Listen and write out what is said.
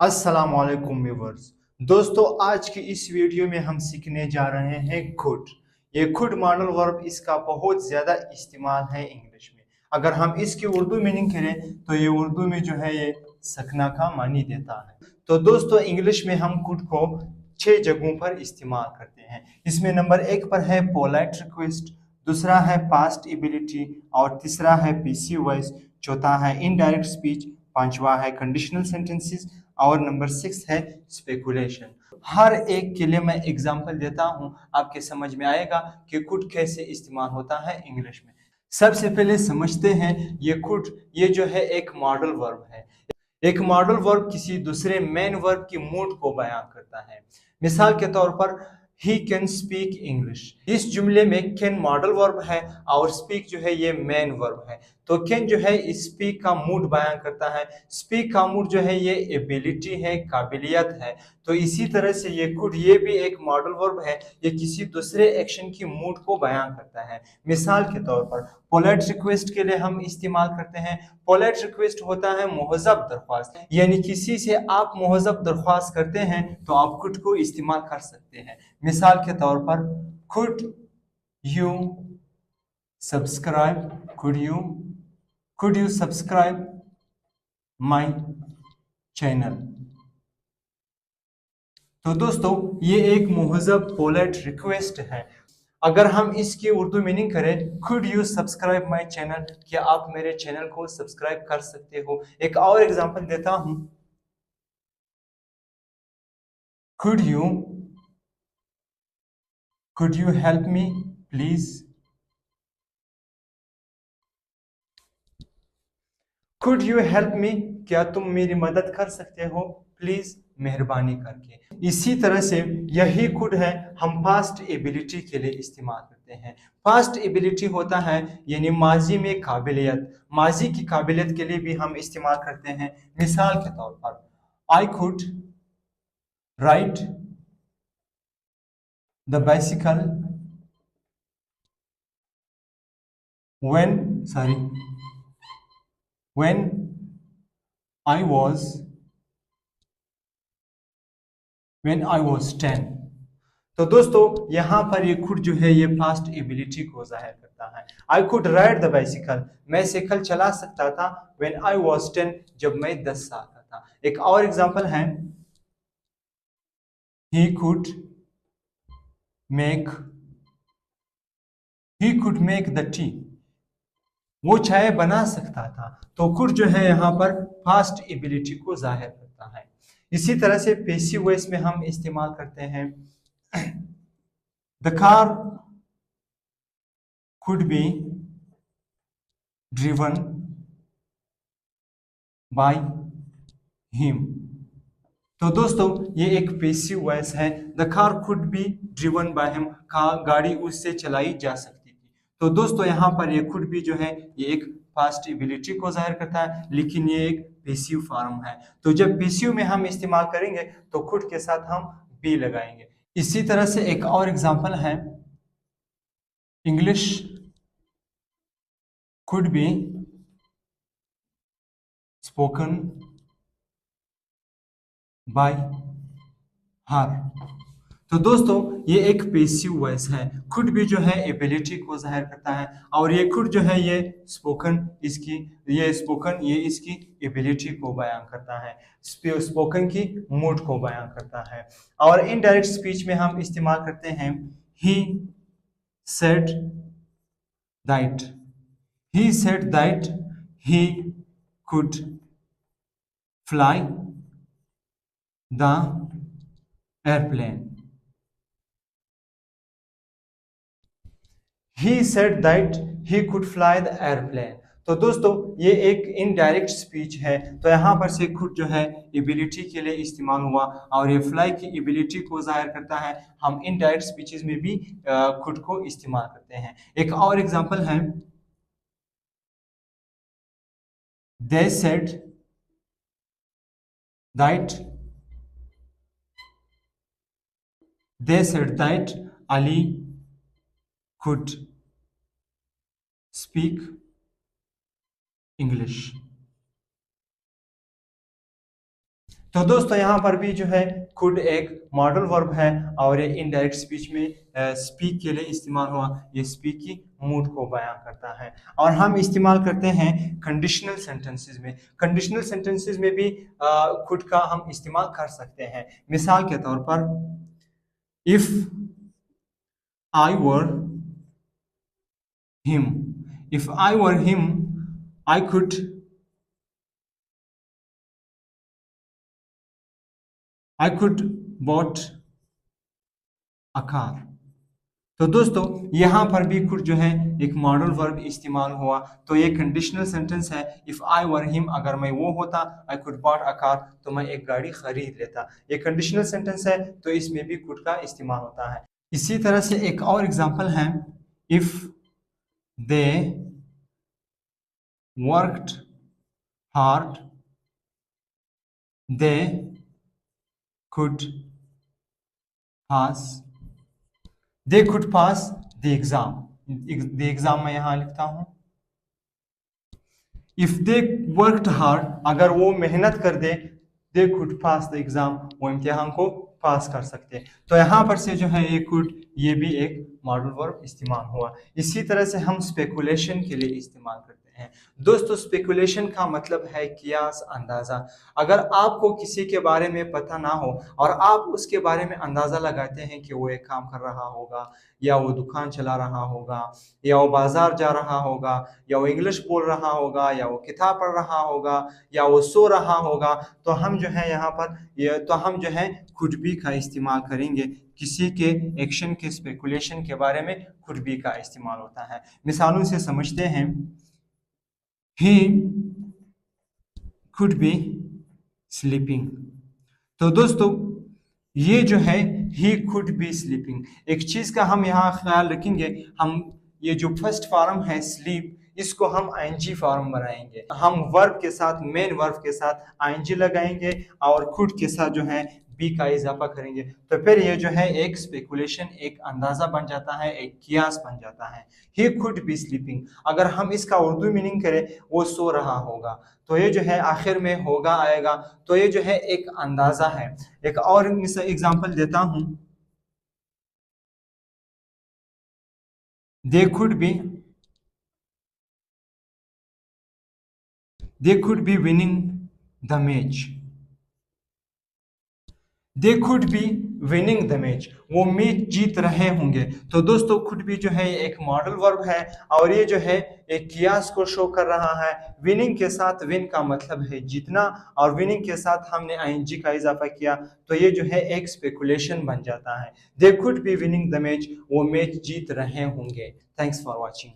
अस्सलाम वालेकुम व्यूअर्स। दोस्तों, आज की इस वीडियो में हम सीखने जा रहे हैं कुड। ये कुड मॉडल वर्ब, इसका बहुत ज़्यादा इस्तेमाल है इंग्लिश में। अगर हम इसकी उर्दू मीनिंग करें तो ये उर्दू में जो है ये सकना का मानी देता है। तो दोस्तों, इंग्लिश में हम कुड को 6 जगहों पर इस्तेमाल करते हैं। इसमें नंबर 1 पर है पोलाइट रिक्वेस्ट, दूसरा है पास्ट एबिलिटी, और तीसरा है पीसी वॉइस, चौथा है इनडायरेक्ट स्पीच, पांचवा है कंडीशनल सेंटेंसेस, और नंबर 6 है स्पेकुलेशन। हर एक के लिए मैं एग्जांपल देता हूं, आपके समझ में आएगा कि कुड कैसे इस्तेमाल होता है इंग्लिश में। सबसे पहले समझते हैं ये कुड, ये जो है एक मॉडल वर्ब है। एक मॉडल वर्ब किसी दूसरे मेन वर्ब की मूड को बयां करता है। मिसाल के तौर पर, ही कैन स्पीक इंग्लिश। इस जुमले में कैन मॉडल वर्ब है और स्पीक जो है ये मेन वर्ब है। तो कैन जो है स्पीक का मूड बयां करता है। स्पीक का मूड जो है ये एबिलिटी है, काबिलियत है। तो इसी तरह से ये कुड, ये भी एक मॉडल वर्ब है। ये किसी दूसरे एक्शन की मूड को बयां करता है। मिसाल के तौर पर, पोलाइट रिक्वेस्ट के लिए हम इस्तेमाल करते हैं। पोलाइट रिक्वेस्ट होता है मुहज़्ज़ब दरख्वास्त, यानी किसी से आप मुहज़्ज़ब दरख्वास्त करते हैं तो आप कुड को इस्तेमाल कर सकते हैं। मिसाल के तौर पर, could you subscribe, could you subscribe my channel. तो दोस्तों, ये एक मुहज़्ज़ब पोलाइट रिक्वेस्ट है। अगर हम इसकी उर्दू मीनिंग करें, could you subscribe my channel, क्या आप मेरे चैनल को सब्सक्राइब कर सकते हो। एक और एग्जांपल देता हूं, could you help me please, could you help me, क्या तुम मेरी मदद कर सकते हो, प्लीज, मेहरबानी करके। इसी तरह से यही कुड है, हम पास्ट एबिलिटी के लिए इस्तेमाल करते हैं। पास्ट एबिलिटी होता है यानी माजी में काबिलियत, माजी की काबिलियत के लिए भी हम इस्तेमाल करते हैं। मिसाल के तौर पर, I could ride the bicycle when I was when I was 10। तो दोस्तों, यहाँ पर ये कुड जो है ये पास्ट एबिलिटी को जाहिर करता है। I could ride the bicycle, मैं साइकिल चला सकता था। व्हेन आई वाज 10, जब मैं 10 साल का था। एक और एग्जांपल है, he could make he could make the T, वो चाय बना सकता था। तो कुड जो है यहाँ पर पास्ट एबिलिटी को जाहिर करता है। इसी तरह से पेसिव वॉइस में हम इस्तेमाल करते हैं, the car could be driven by him। तो दोस्तों, ये एक पेसिव वॉइस है। The car could be driven by him, गाड़ी उससे चलाई जा सकती थी। तो दोस्तों, यहाँ पर ये कुड बी जो है ये एक पास्ट एबिलिटी को जाहिर करता है, लेकिन ये एक पेसिव फॉर्म है। तो जब पेसिव में हम इस्तेमाल करेंगे तो कुड के साथ हम बी लगाएंगे। इसी तरह से एक और एग्जांपल है, English could be spoken by हर। तो दोस्तों, ये एक पेसिव वॉइस है। कुड भी जो है एबिलिटी को जाहिर करता है, और ये कुड जो है ये स्पोकन ये इसकी एबिलिटी को बयां करता है, स्पोकन की मूड को बयां करता है। और इनडायरेक्ट स्पीच में हम इस्तेमाल करते हैं, he said that, he said that he could fly the airplane. He said that he could fly the airplane। तो दोस्तों, ये एक इनडायरेक्ट स्पीच है। तो यहाँ पर से कुड जो है एबिलिटी के लिए इस्तेमाल हुआ, और ये फ्लाई की एबिलिटी को जाहिर करता है। हम इनडायरेक्ट स्पीचेस में भी कुड को इस्तेमाल करते हैं। एक और एग्जांपल है, they said that Ali could speak English। तो दोस्तों यहाँ पर भी जो है could एक मॉडल वर्ब है और ये इनडायरेक्ट स्पीच में स्पीक के लिए इस्तेमाल हुआ। ये स्पीक की मूड को बयां करता है। और हम इस्तेमाल करते हैं कंडीशनल सेंटेंसेस में। कंडीशनल सेंटेंसेस में भी could का हम इस्तेमाल कर सकते हैं। मिसाल के तौर पर if I were him, if I were him I could bought a car। तो दोस्तों यहाँ पर भी कुछ जो है एक मॉडल वर्ब इस्तेमाल हुआ। तो ये कंडीशनल सेंटेंस है। इफ आई वर हिम, अगर मैं वो होता, I could bought a car, तो मैं एक गाड़ी खरीद लेता। ये कंडीशनल सेंटेंस है, तो इसमें भी कुड का इस्तेमाल होता है। इसी तरह से एक और एग्जांपल है, if they worked hard they could pass, they could pass the exam। the exam मैं यहां लिखता हूं। if they worked hard, अगर वो मेहनत कर दे, they could pass the exam, वो इम्तिहान को पास कर सकते हैं। तो यहाँ पर से जो है ये could, ये भी एक मॉडल वर्ब इस्तेमाल हुआ। इसी तरह से हम स्पेकुलेशन के लिए इस्तेमाल करते हैं। दोस्तों स्पेकुलेशन का मतलब है कियास, अंदाजा। अगर आपको किसी के बारे में पता ना हो और आप उसके बारे में अंदाजा लगाते हैं कि वो एक काम कर रहा होगा, या वो दुकान चला रहा होगा, या वो बाजार जा रहा होगा, या वो इंग्लिश बोल रहा होगा, या वो किताब पढ़ रहा होगा, या वो सो रहा होगा, तो हम जो है यहाँ पर हम जो है कुड बी का इस्तेमाल करेंगे। किसी के एक्शन के स्पेकुलेशन के बारे में कुड बी का इस्तेमाल होता है। मिसालों से समझते हैं। ही could be sleeping। तो दोस्तों ये जो है he could be sleeping, एक चीज का हम यहाँ ख्याल रखेंगे। हम ये जो फर्स्ट फॉर्म है sleep, इसको हम ing फॉर्म बनाएंगे। हम वर्ब के साथ, मेन वर्ब के साथ ing लगाएंगे और could के साथ जो है बी का इजाफा करेंगे। तो फिर ये जो है एक स्पेकुलेशन, एक अंदाजा बन जाता है, एक कियास बन जाता है। ही कुड बी स्लीपिंग, अगर हम इसका उर्दू मीनिंग करें, वो सो रहा होगा, तो ये जो है आखिर में होगा आएगा, तो ये जो है एक अंदाजा है। एक और एग्जांपल देता हूं, they could be winning the match. They could be winning the match, वो मैच जीत रहे होंगे। तो दोस्तों कुड बी जो है एक मॉडल वर्ब है और ये जो है एक कियास को शो कर रहा है। विनिंग के साथ, विन का मतलब है जीतना, और विनिंग के साथ हमने आईएनजी का इजाफा किया, तो ये जो है एक स्पेकुलेशन बन जाता है। They could be winning the match, वो मैच जीत रहे होंगे। Thanks for watching.